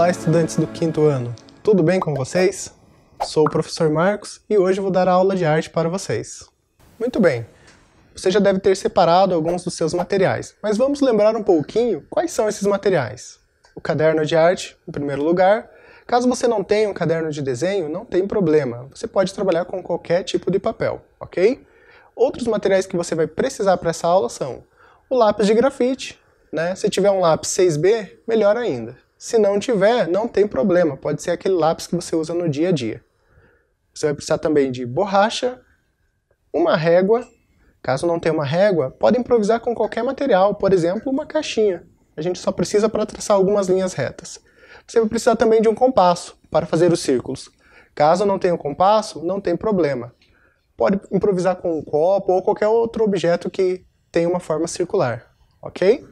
Olá, estudantes do quinto ano. Tudo bem com vocês? Sou o professor Marcos e hoje vou dar a aula de arte para vocês. Muito bem, você já deve ter separado alguns dos seus materiais, mas vamos lembrar um pouquinho quais são esses materiais. O caderno de arte, em primeiro lugar. Caso você não tenha um caderno de desenho, não tem problema, você pode trabalhar com qualquer tipo de papel, ok? Outros materiais que você vai precisar para essa aula são o lápis de grafite, né? Se tiver um lápis 6B, melhor ainda. Se não tiver, não tem problema, pode ser aquele lápis que você usa no dia a dia. Você vai precisar também de borracha, uma régua. Caso não tenha uma régua, pode improvisar com qualquer material, por exemplo, uma caixinha. A gente só precisa para traçar algumas linhas retas. Você vai precisar também de um compasso para fazer os círculos. Caso não tenha um compasso, não tem problema. Pode improvisar com um copo ou qualquer outro objeto que tenha uma forma circular, ok?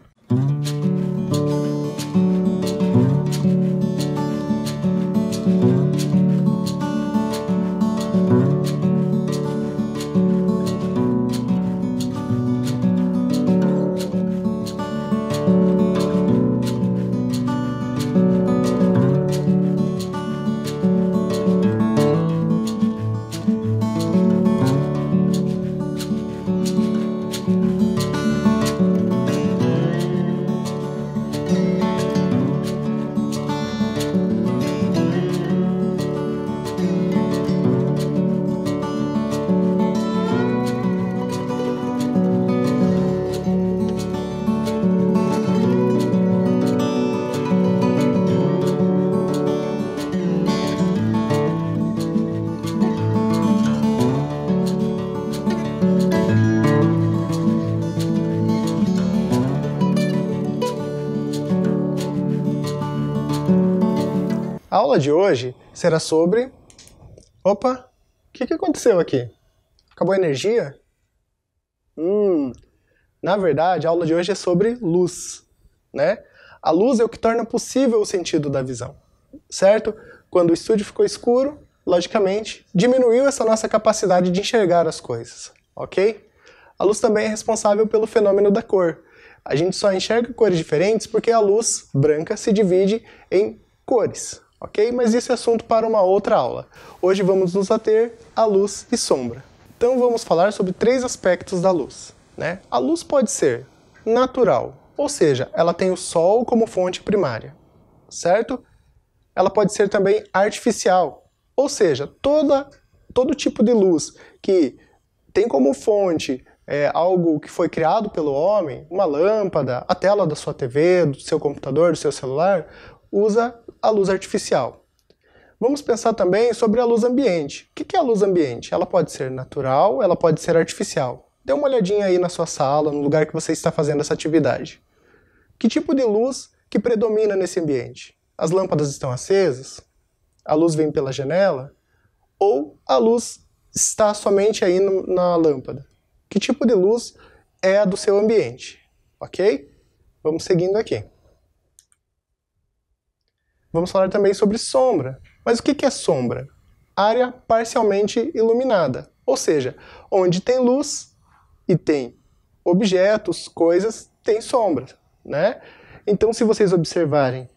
A aula de hoje será sobre... Opa! O que aconteceu aqui? Acabou a energia? Na verdade, a aula de hoje é sobre luz, né? A luz é o que torna possível o sentido da visão, certo? Quando o estúdio ficou escuro, logicamente, diminuiu essa nossa capacidade de enxergar as coisas, ok? A luz também é responsável pelo fenômeno da cor. A gente só enxerga cores diferentes porque a luz branca se divide em cores. Ok? Mas isso é assunto para uma outra aula. Hoje vamos nos ater à luz e sombra. Então vamos falar sobre 3 aspectos da luz, né? A luz pode ser natural, ou seja, ela tem o sol como fonte primária, certo? Ela pode ser também artificial, ou seja, todo tipo de luz que tem como fonte algo que foi criado pelo homem, uma lâmpada, a tela da sua TV, do seu computador, do seu celular, usa a luz artificial. Vamos pensar também sobre a luz ambiente. O que é a luz ambiente? Ela pode ser natural, ela pode ser artificial. Dê uma olhadinha aí na sua sala, no lugar que você está fazendo essa atividade. Que tipo de luz que predomina nesse ambiente? As lâmpadas estão acesas? A luz vem pela janela? Ou a luz está somente aí na lâmpada? Que tipo de luz é a do seu ambiente? Ok? Vamos seguindo aqui. Vamos falar também sobre sombra. Mas o que é sombra? Área parcialmente iluminada, ou seja, onde tem luz e tem objetos, coisas, tem sombra, né? Então, se vocês observarem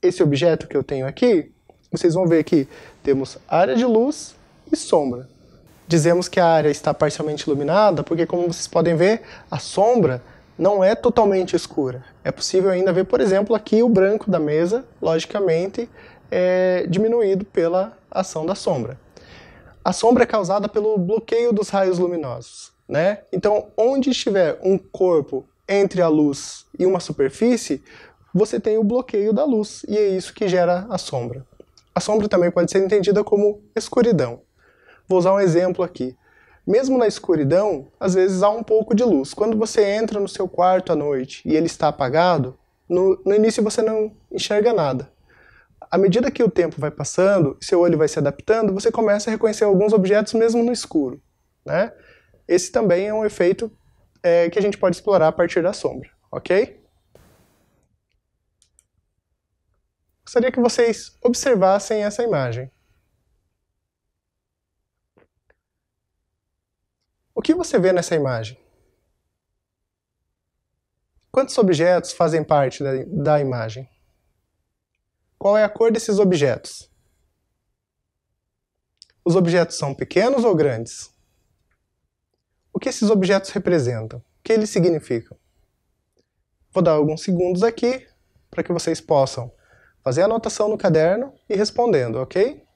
esse objeto que eu tenho aqui, vocês vão ver que temos área de luz e sombra. Dizemos que a área está parcialmente iluminada porque, como vocês podem ver, a sombra não é totalmente escura. É possível ainda ver, por exemplo, aqui o branco da mesa, logicamente, diminuído pela ação da sombra. A sombra é causada pelo bloqueio dos raios luminosos, né? Então, onde estiver um corpo entre a luz e uma superfície, você tem o bloqueio da luz, e é isso que gera a sombra. A sombra também pode ser entendida como escuridão. Vou usar um exemplo aqui. Mesmo na escuridão, às vezes há um pouco de luz. Quando você entra no seu quarto à noite e ele está apagado, no início você não enxerga nada. À medida que o tempo vai passando, seu olho vai se adaptando, você começa a reconhecer alguns objetos mesmo no escuro, né? Esse também é um efeito que a gente pode explorar a partir da sombra, ok? Gostaria que vocês observassem essa imagem. O que você vê nessa imagem? Quantos objetos fazem parte da imagem? qual é a cor desses objetos? Os objetos são pequenos ou grandes? O que esses objetos representam? O que eles significam? Vou dar alguns segundos aqui para que vocês possam fazer a anotação no caderno e respondendo, ok?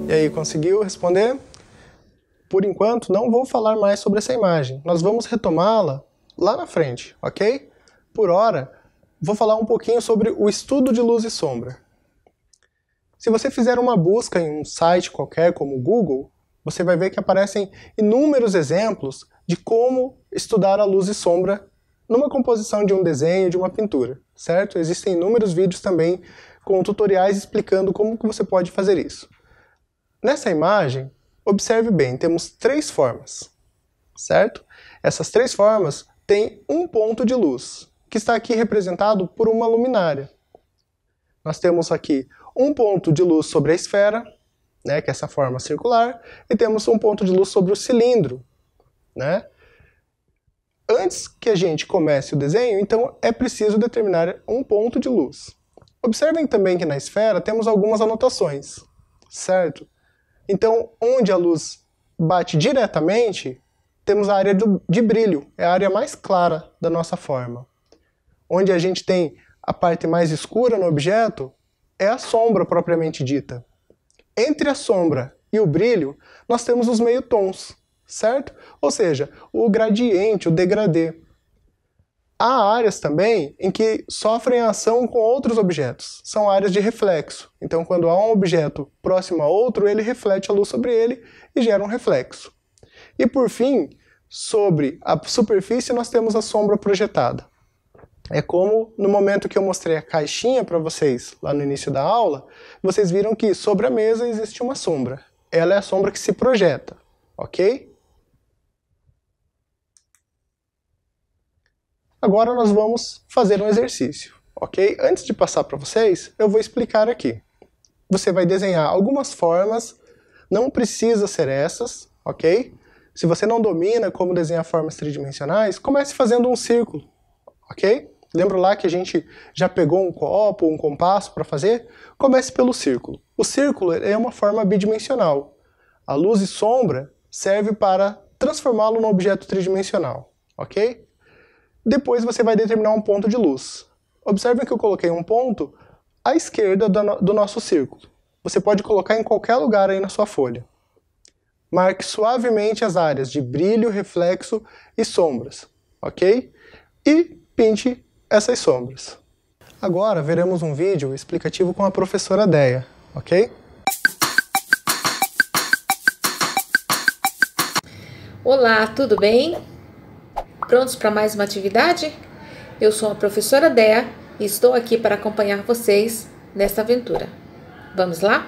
E aí, conseguiu responder? Por enquanto, não vou falar mais sobre essa imagem. Nós vamos retomá-la lá na frente, ok? Por hora, vou falar um pouquinho sobre o estudo de luz e sombra. Se você fizer uma busca em um site qualquer, como o Google, você vai ver que aparecem inúmeros exemplos de como estudar a luz e sombra numa composição de um desenho, de uma pintura, certo? Existem inúmeros vídeos também com tutoriais explicando como que você pode fazer isso. Nessa imagem, observe bem, temos 3 formas, certo? Essas 3 formas têm um ponto de luz, que está aqui representado por uma luminária. Nós temos aqui um ponto de luz sobre a esfera, né, que é essa forma circular, e temos um ponto de luz sobre o cilindro, né? Antes que a gente comece o desenho, então é preciso determinar um ponto de luz. Observem também que na esfera temos algumas anotações, certo? Então, onde a luz bate diretamente, temos a área de brilho, é a área mais clara da nossa forma. Onde a gente tem a parte mais escura no objeto, é a sombra propriamente dita. Entre a sombra e o brilho, nós temos os meio-tons, certo? Ou seja, o gradiente, o degradê. Há áreas também em que sofrem ação com outros objetos. São áreas de reflexo. Então, quando há um objeto próximo a outro, ele reflete a luz sobre ele e gera um reflexo. E por fim, sobre a superfície, nós temos a sombra projetada. É como no momento que eu mostrei a caixinha para vocês lá no início da aula, vocês viram que sobre a mesa existe uma sombra. Ela é a sombra que se projeta, ok? Agora nós vamos fazer um exercício, ok? Antes de passar para vocês, eu vou explicar aqui. Você vai desenhar algumas formas Não precisa ser essas, ok? Se você não domina como desenhar formas tridimensionais, comece fazendo um círculo, ok? Lembra lá que a gente já pegou um copo, um compasso para fazer? Comece pelo círculo. O círculo é uma forma bidimensional. A luz e sombra serve para transformá-lo num objeto tridimensional, ok? Depois você vai determinar um ponto de luz. Observe que eu coloquei um ponto à esquerda do nosso círculo. Você pode colocar em qualquer lugar aí na sua folha. Marque suavemente as áreas de brilho, reflexo e sombras, ok? E pinte essas sombras. Agora veremos um vídeo explicativo com a professora Deia, ok? Olá, tudo bem? Prontos para mais uma atividade? Eu sou a professora Deia e estou aqui para acompanhar vocês nesta aventura. Vamos lá?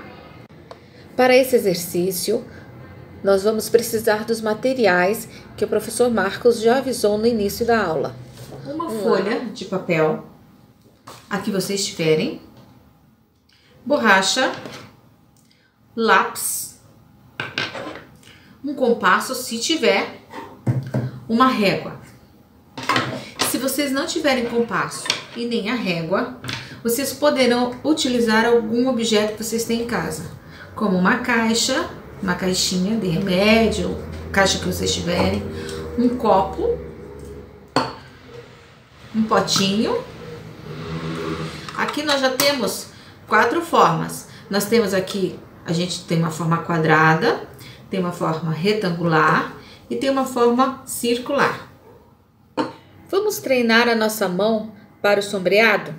Para esse exercício, nós vamos precisar dos materiais que o professor Marcos já avisou no início da aula. Uma folha de papel, a que vocês tiverem, borracha, lápis, um compasso, se tiver, uma régua. Se vocês não tiverem compasso e nem a régua, vocês poderão utilizar algum objeto que vocês têm em casa, como uma caixinha de remédio, caixa que vocês tiverem, um copo, um potinho. Aqui nós já temos 4 formas. Nós temos aqui, a gente tem uma forma quadrada, tem uma forma retangular e tem uma forma circular. Vamos treinar a nossa mão para o sombreado?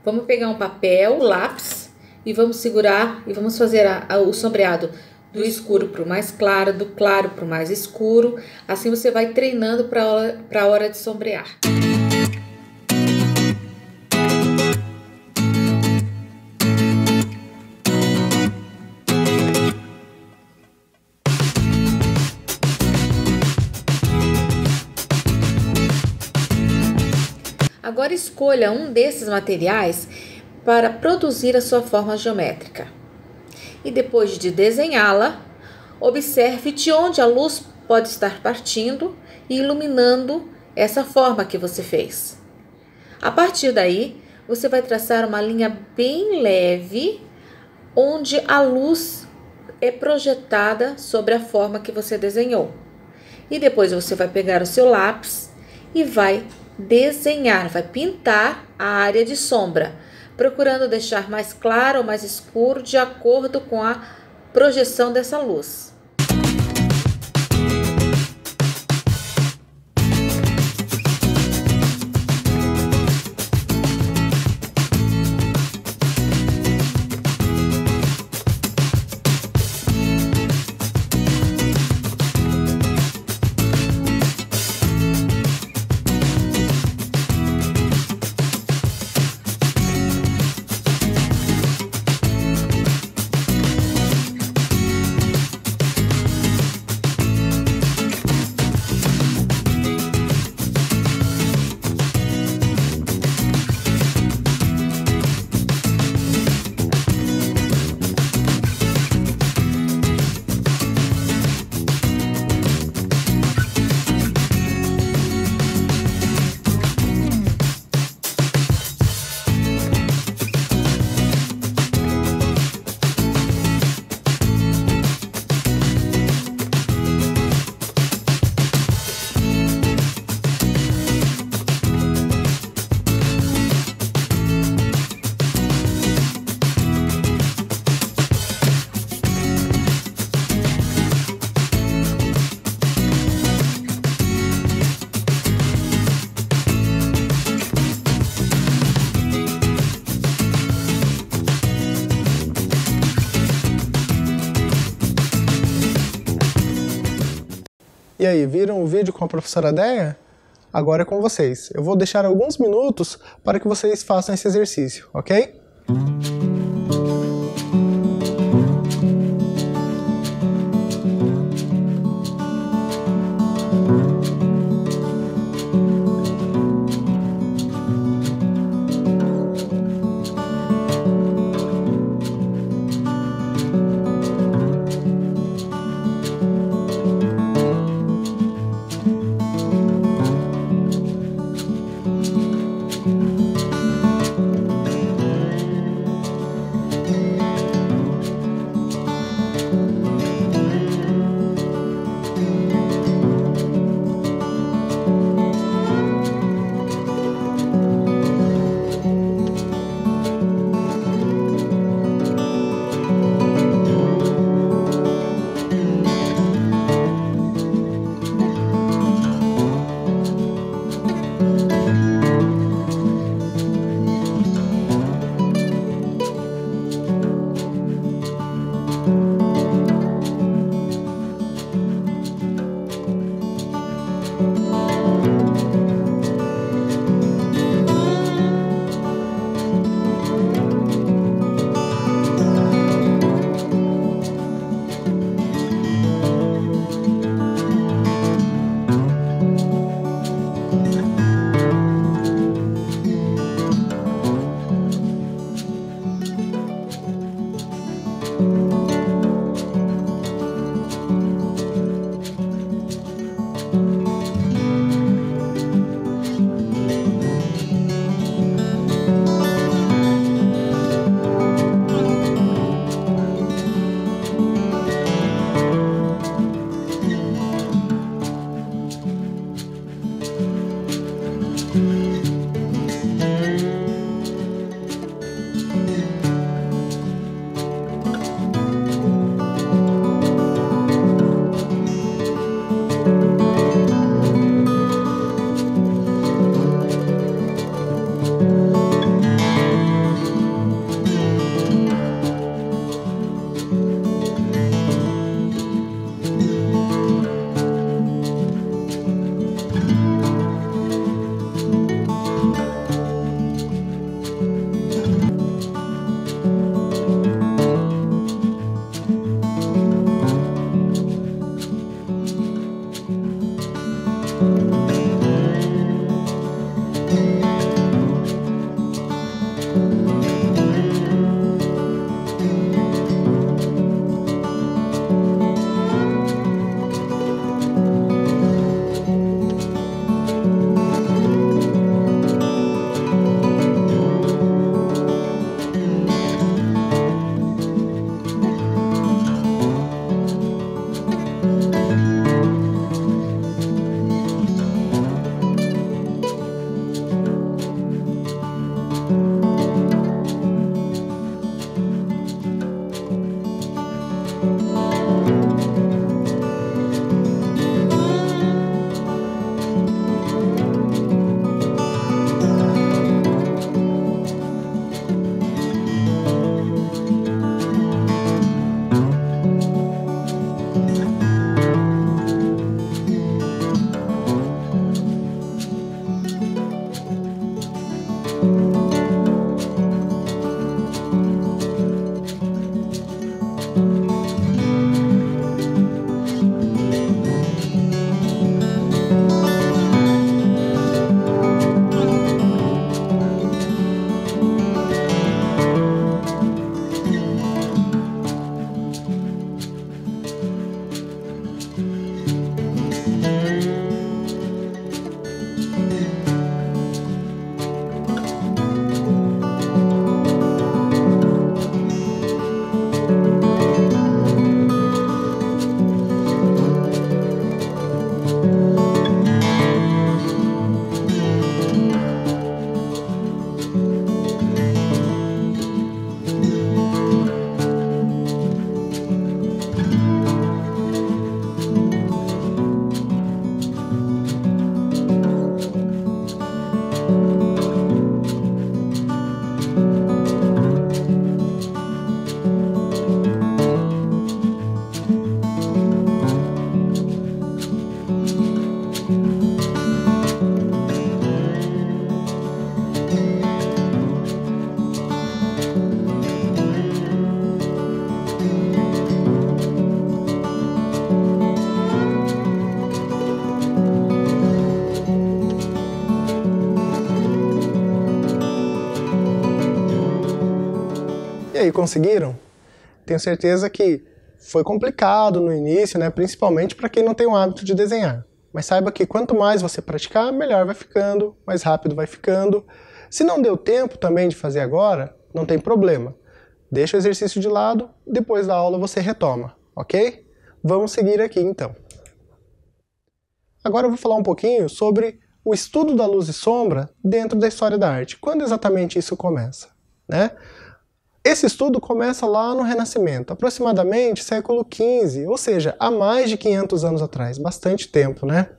Vamos pegar um papel, lápis e vamos segurar e vamos fazer o sombreado do escuro para o mais claro, do claro para o mais escuro. Assim você vai treinando para a hora de sombrear. Agora escolha um desses materiais para produzir a sua forma geométrica. E depois de desenhá-la, observe de onde a luz pode estar partindo e iluminando essa forma que você fez. A partir daí, você vai traçar uma linha bem leve, onde a luz é projetada sobre a forma que você desenhou. E depois você vai pegar o seu lápis e vai desenhar, vai pintar a área de sombra, procurando deixar mais claro ou mais escuro de acordo com a projeção dessa luz. E aí, viram o vídeo com a professora Deia? Agora é com vocês. Eu vou deixar alguns minutos para que vocês façam esse exercício, ok? E aí, conseguiram? Tenho certeza que foi complicado no início, né? Principalmente para quem não tem o hábito de desenhar. Mas saiba que quanto mais você praticar, melhor vai ficando, mais rápido vai ficando. Se não deu tempo também de fazer agora, não tem problema. Deixa o exercício de lado, depois da aula você retoma, ok? Vamos seguir aqui então. Agora eu vou falar um pouquinho sobre o estudo da luz e sombra dentro da história da arte. Quando exatamente isso começa, né? Esse estudo começa lá no Renascimento, aproximadamente século XV, ou seja, há mais de 500 anos atrás, bastante tempo, né?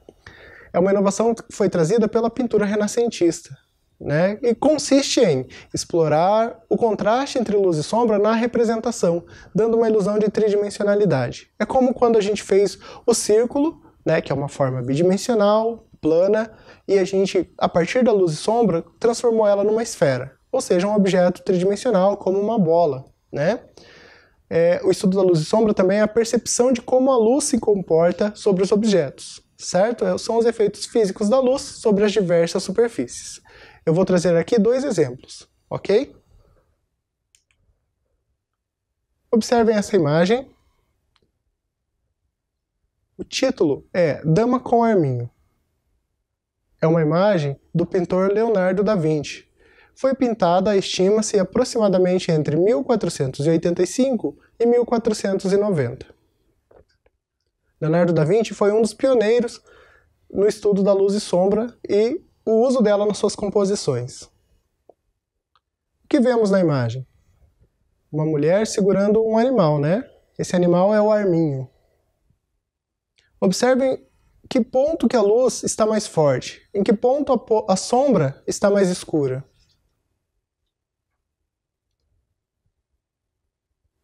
É uma inovação que foi trazida pela pintura renascentista, né? E consiste em explorar o contraste entre luz e sombra na representação, dando uma ilusão de tridimensionalidade. É como quando a gente fez o círculo, né, que é uma forma bidimensional, plana, e a gente, a partir da luz e sombra, transformou ela numa esfera. Ou seja, um objeto tridimensional, como uma bola, né? O estudo da luz e sombra também é a percepção de como a luz se comporta sobre os objetos, certo? São os efeitos físicos da luz sobre as diversas superfícies. Eu vou trazer aqui dois exemplos, ok? Observem essa imagem. O título é Dama com Arminho. É uma imagem do pintor Leonardo da Vinci. Foi pintada, estima-se, aproximadamente entre 1485 e 1490. Leonardo da Vinci foi um dos pioneiros no estudo da luz e sombra e o uso dela nas suas composições. O que vemos na imagem? Uma mulher segurando um animal, né? Esse animal é o arminho. Observem que ponto que a luz está mais forte, em que ponto a sombra está mais escura.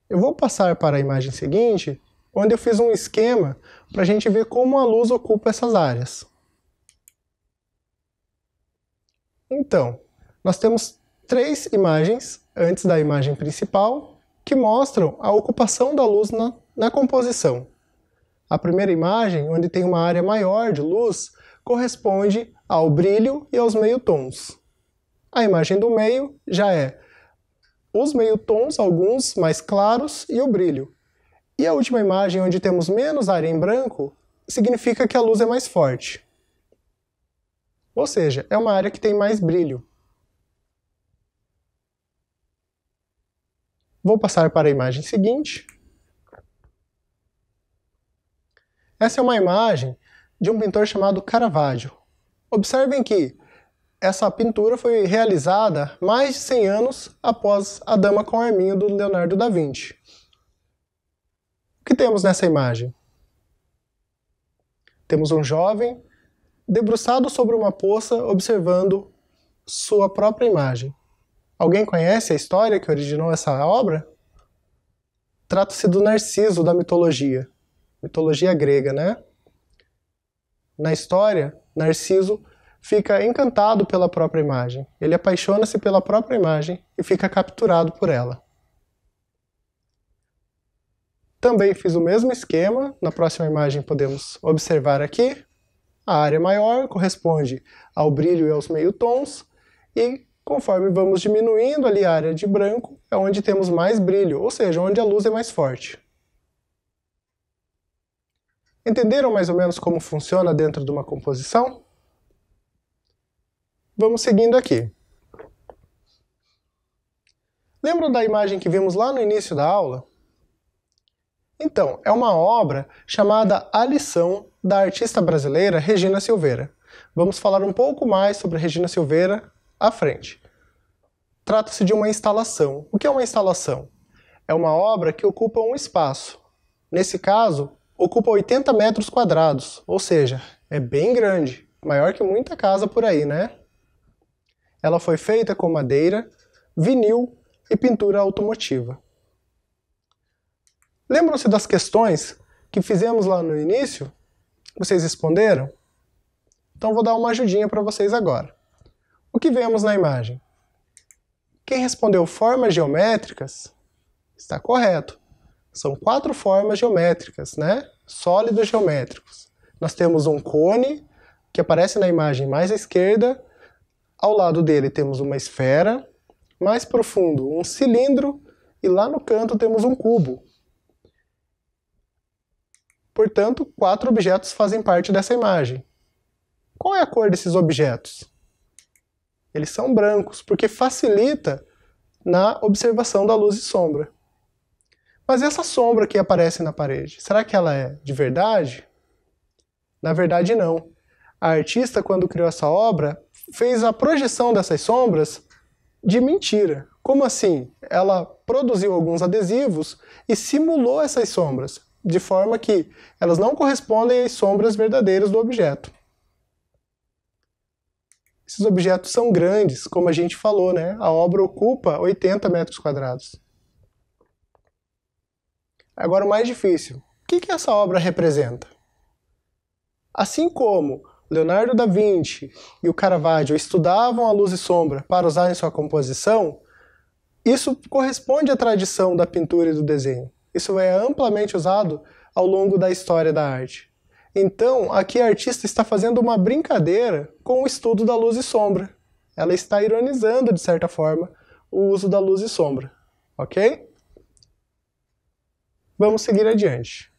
Eu vou passar para a imagem seguinte, onde eu fiz um esquema para a gente ver como a luz ocupa essas áreas. Então, nós temos três imagens antes da imagem principal que mostram a ocupação da luz na composição. A primeira imagem, onde tem uma área maior de luz, corresponde ao brilho e aos meio-tons. A imagem do meio já é os meio-tons, alguns mais claros, e o brilho. E a última imagem, onde temos menos área em branco, significa que a luz é mais forte. Ou seja, é uma área que tem mais brilho. Vou passar para a imagem seguinte. Essa é uma imagem de um pintor chamado Caravaggio. Observem que essa pintura foi realizada mais de 100 anos após A Dama com Arminho, do Leonardo da Vinci. O que temos nessa imagem? Temos um jovem debruçado sobre uma poça observando sua própria imagem. Alguém conhece a história que originou essa obra? Trata-se do Narciso da mitologia grega, né? Na história, Narciso fica encantado pela própria imagem. Ele apaixona-se pela própria imagem e fica capturado por ela. Também fiz o mesmo esquema. Na próxima imagem podemos observar aqui. A área maior corresponde ao brilho e aos meio-tons, e conforme vamos diminuindo ali a área de branco, é onde temos mais brilho, ou seja, onde a luz é mais forte. Entenderam mais ou menos como funciona dentro de uma composição? Vamos seguindo aqui. Lembram da imagem que vimos lá no início da aula? Então, é uma obra chamada A Lição, da artista brasileira Regina Silveira. Vamos falar um pouco mais sobre Regina Silveira à frente. Trata-se de uma instalação. O que é uma instalação? É uma obra que ocupa um espaço. Nesse caso, ocupa 80 metros quadrados, ou seja, é bem grande, maior que muita casa por aí, né? Ela foi feita com madeira, vinil e pintura automotiva. Lembram-se das questões que fizemos lá no início? Vocês responderam? Então vou dar uma ajudinha para vocês agora. O que vemos na imagem? Quem respondeu formas geométricas está correto. São 4 formas geométricas, né? Sólidos geométricos. Nós temos um cone, que aparece na imagem mais à esquerda. Ao lado dele temos uma esfera. Mais profundo, um cilindro. E lá no canto temos um cubo. Portanto, 4 objetos fazem parte dessa imagem. Qual é a cor desses objetos? Eles são brancos, porque facilita na observação da luz e sombra. Mas essa sombra que aparece na parede, será que ela é de verdade? Na verdade, não. A artista, quando criou essa obra, fez a projeção dessas sombras de mentira. Como assim? Ela produziu alguns adesivos e simulou essas sombras, de forma que elas não correspondem às sombras verdadeiras do objeto. Esses objetos são grandes, como a gente falou, né? A obra ocupa 80 metros quadrados. Agora o mais difícil. O que essa obra representa? Assim como Leonardo da Vinci e o Caravaggio estudavam a luz e sombra para usar em sua composição, isso corresponde à tradição da pintura e do desenho. Isso é amplamente usado ao longo da história da arte. Então, aqui a artista está fazendo uma brincadeira com o estudo da luz e sombra. Ela está ironizando, de certa forma, o uso da luz e sombra. Ok? Vamos seguir adiante.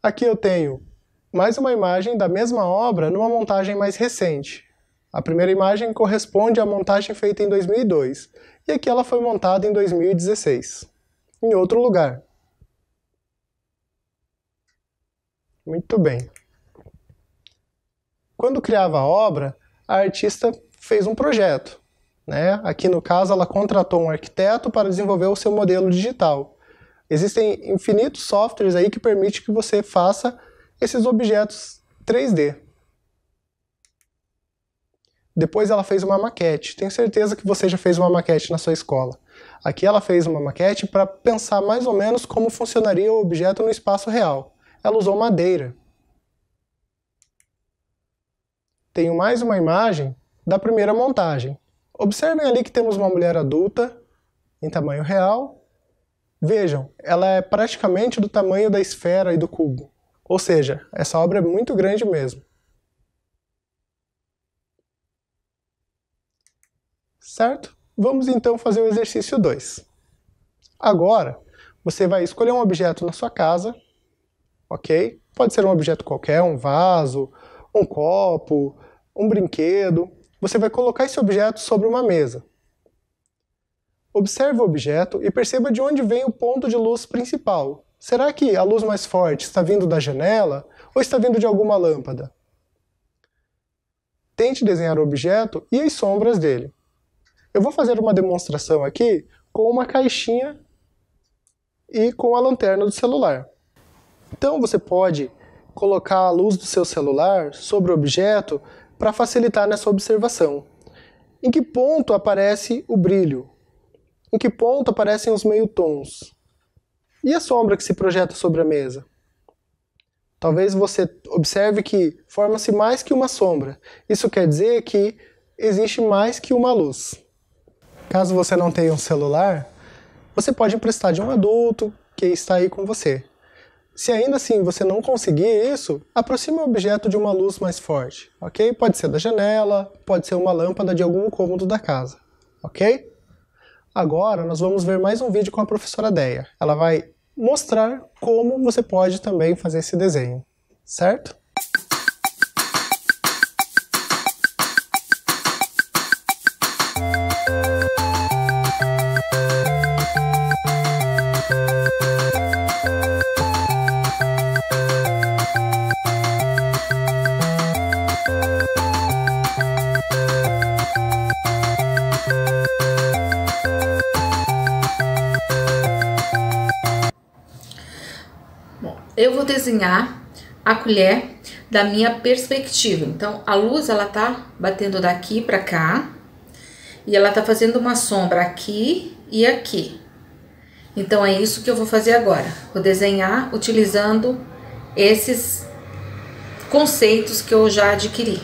Aqui eu tenho mais uma imagem da mesma obra numa montagem mais recente. A primeira imagem corresponde à montagem feita em 2002, e aqui ela foi montada em 2016, em outro lugar. Muito bem. Quando criava a obra, a artista fez um projeto, né? Aqui no caso ela contratou um arquiteto para desenvolver o seu modelo digital. Existem infinitos softwares aí que permitem que você faça esses objetos 3D. Depois ela fez uma maquete. Tenho certeza que você já fez uma maquete na sua escola. Aqui ela fez uma maquete para pensar mais ou menos como funcionaria o objeto no espaço real. Ela usou madeira. Tenho mais uma imagem da primeira montagem. Observem ali que temos uma mulher adulta, em tamanho real. Vejam, ela é praticamente do tamanho da esfera e do cubo. Ou seja, essa obra é muito grande mesmo. certo? Vamos então fazer o exercício 2. Agora, você vai escolher um objeto na sua casa, ok? Pode ser um objeto qualquer, um vaso, um copo, um brinquedo. Você vai colocar esse objeto sobre uma mesa. Observe o objeto e perceba de onde vem o ponto de luz principal. Será que a luz mais forte está vindo da janela ou está vindo de alguma lâmpada? Tente desenhar o objeto e as sombras dele. Eu vou fazer uma demonstração aqui com uma caixinha e com a lanterna do celular. Então você pode colocar a luz do seu celular sobre o objeto para facilitar nessa observação. Em que ponto aparece o brilho? Em que ponto aparecem os meio-tons? E a sombra que se projeta sobre a mesa? Talvez você observe que forma-se mais que uma sombra. Isso quer dizer que existe mais que uma luz. Caso você não tenha um celular, você pode emprestar de um adulto que está aí com você. Se ainda assim você não conseguir isso, aproxime o objeto de uma luz mais forte, ok? Pode ser da janela, pode ser uma lâmpada de algum cômodo da casa, ok? Agora nós vamos ver mais um vídeo com a professora Deia. Ela vai mostrar como você pode também fazer esse desenho, certo? Eu vou desenhar a colher da minha perspectiva. Então, a luz, ela tá batendo daqui pra cá e ela tá fazendo uma sombra aqui e aqui. Então, é isso que eu vou fazer agora. Vou desenhar utilizando esses conceitos que eu já adquiri.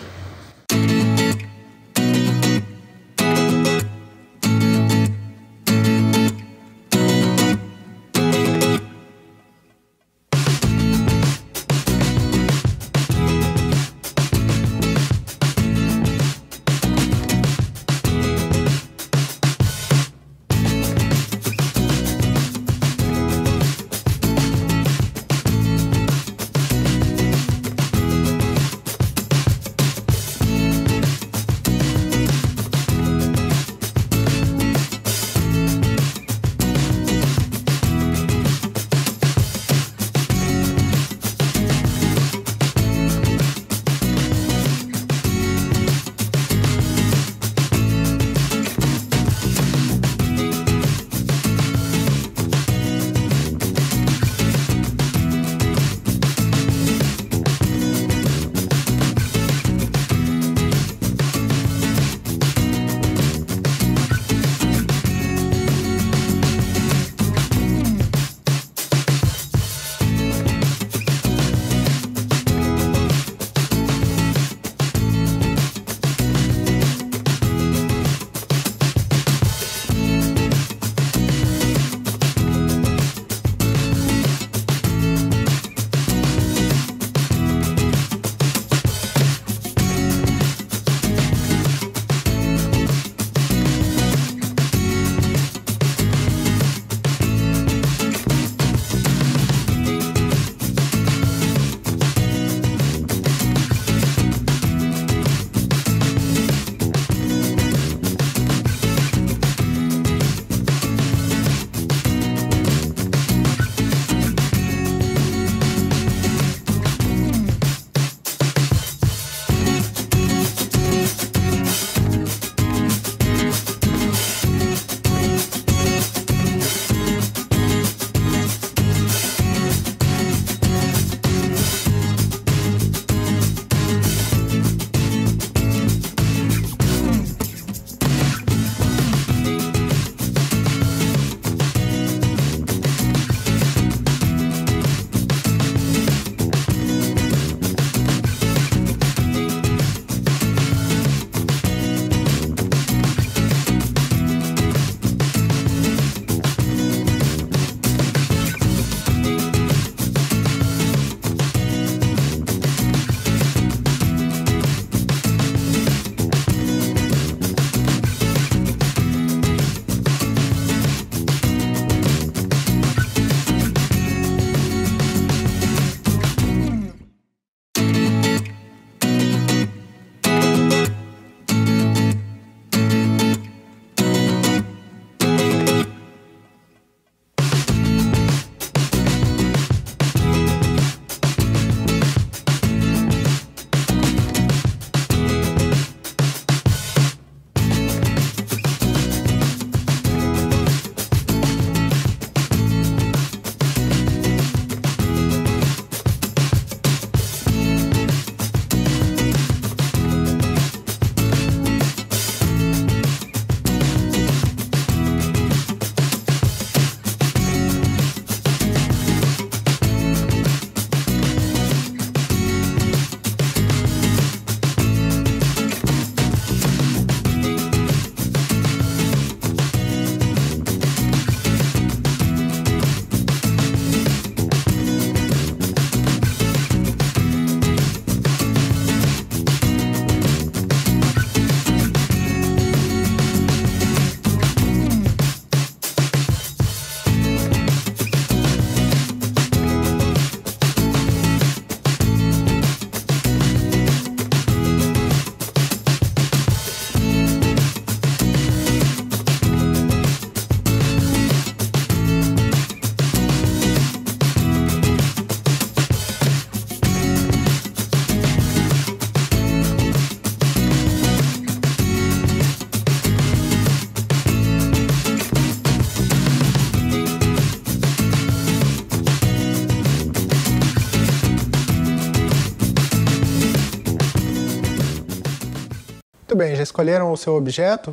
Muito bem, já escolheram o seu objeto?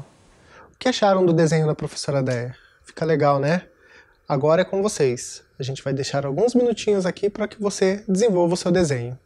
O que acharam do desenho da professora Déia? Fica legal, né? Agora é com vocês. A gente vai deixar alguns minutinhos aqui para que você desenvolva o seu desenho.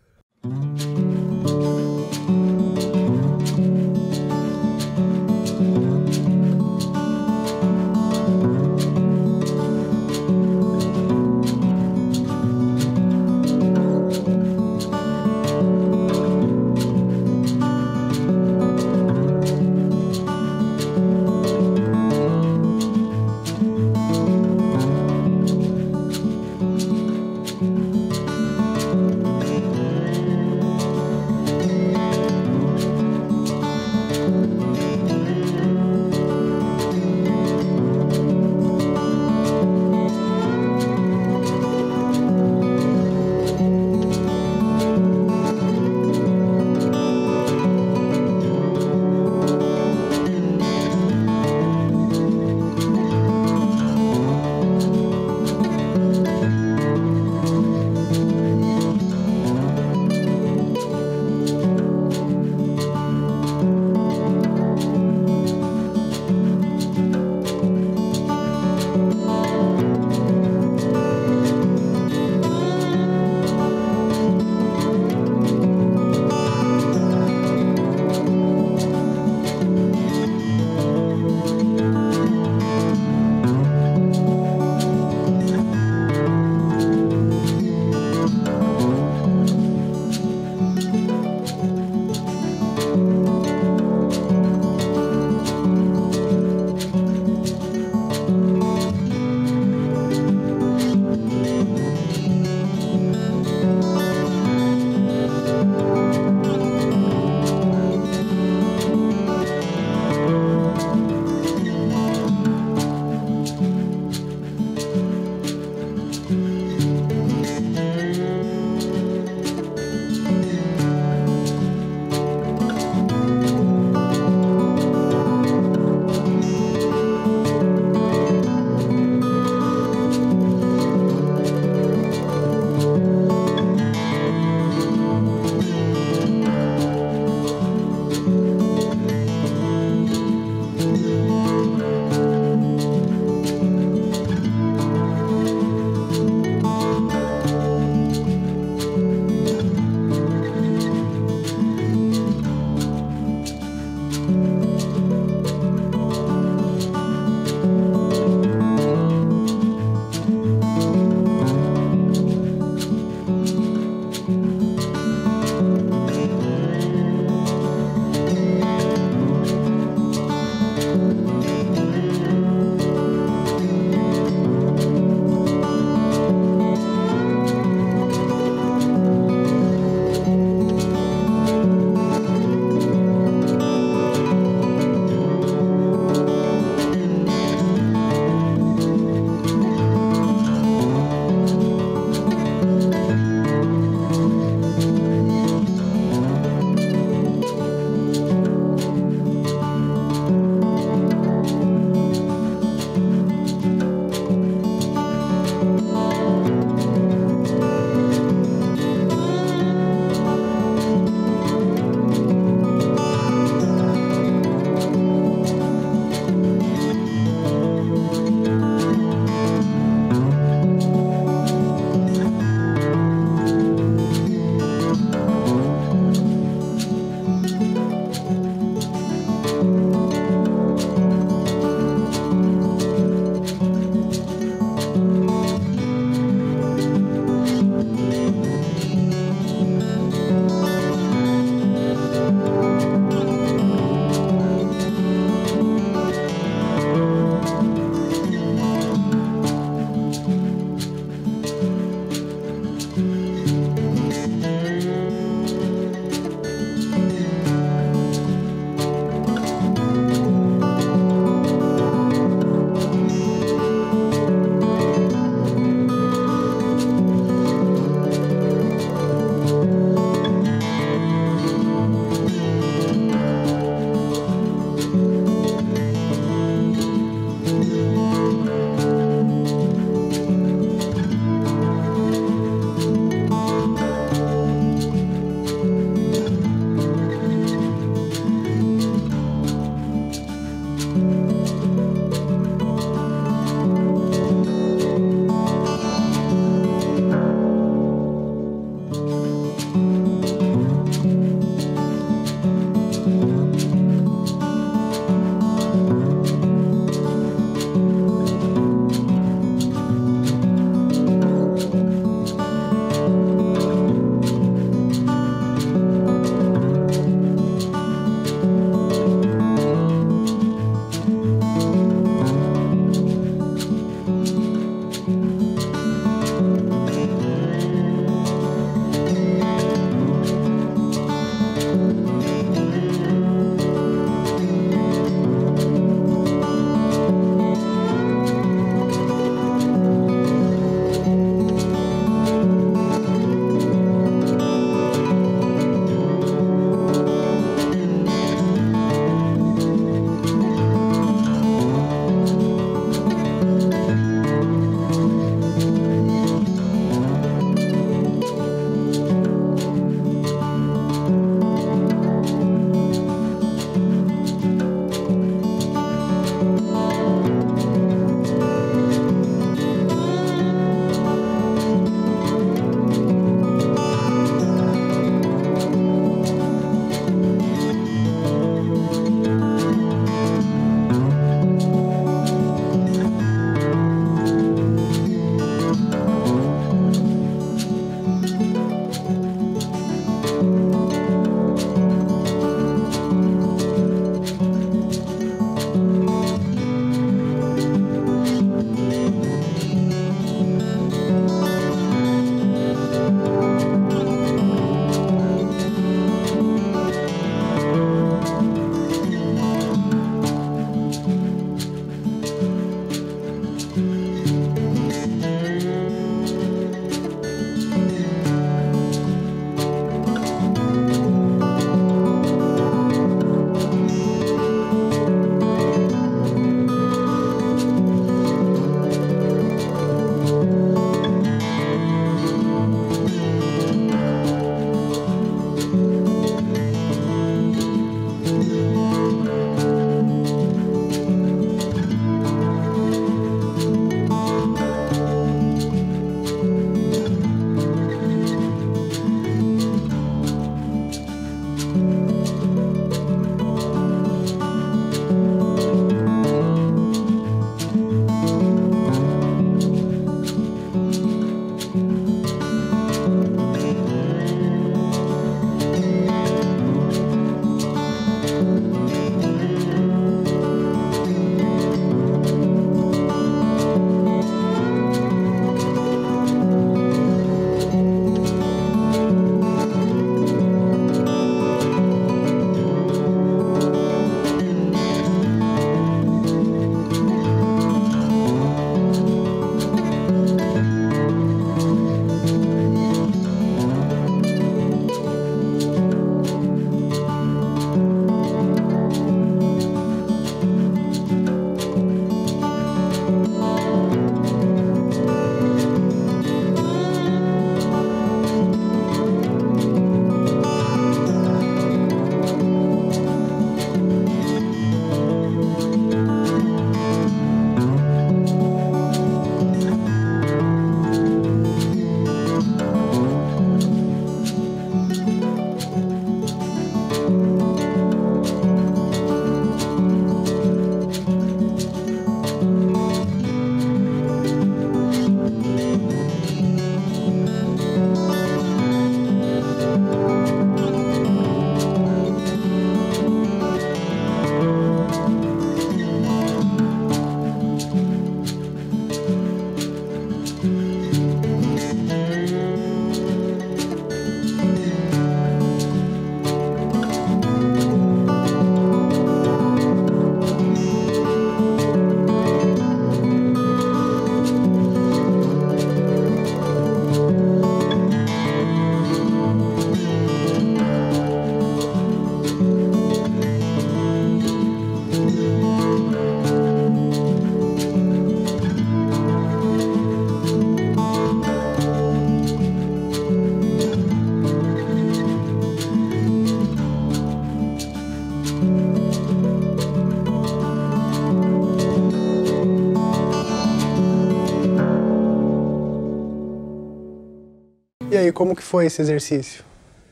E aí, como que foi esse exercício?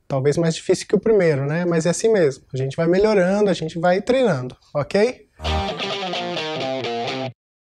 Talvez mais difícil que o primeiro, né? Mas é assim mesmo. A gente vai melhorando, a gente vai treinando, ok?